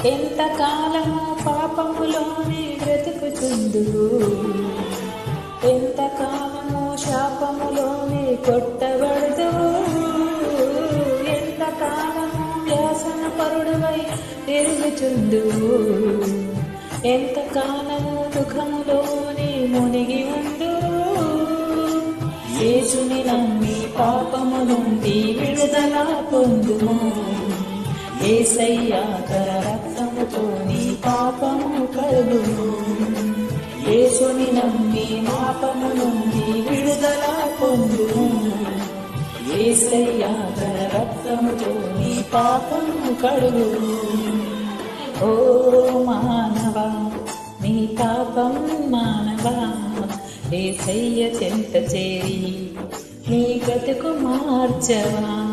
ఎంతకాలము పాపములోనే బ్రతుకుచుందువు, ఎంతకాలము శాపములోనే కొట్టబడదువు, ఎంతకాలము వ్యాసన పరుడవై తిరుగుచుందువు, ఎంతకాలము దుఃఖములోనే మునిగి ఉందువు. యేసుని నమ్మి పాపము నుండి విడుదల పొందుము. యేసయ్య తన రక్తముతో నీ పాపము కడుగును. యేసుని నమ్మి పాపము నుండి విడుదల పొందుము. యేసయ్య తన రక్తముతో నీ పాపము కడుగును. ఓ మానవా, నీ పాపం మానవా, యేసయ్య చెంత చేరి నీ బ్రతుకు మార్చవా.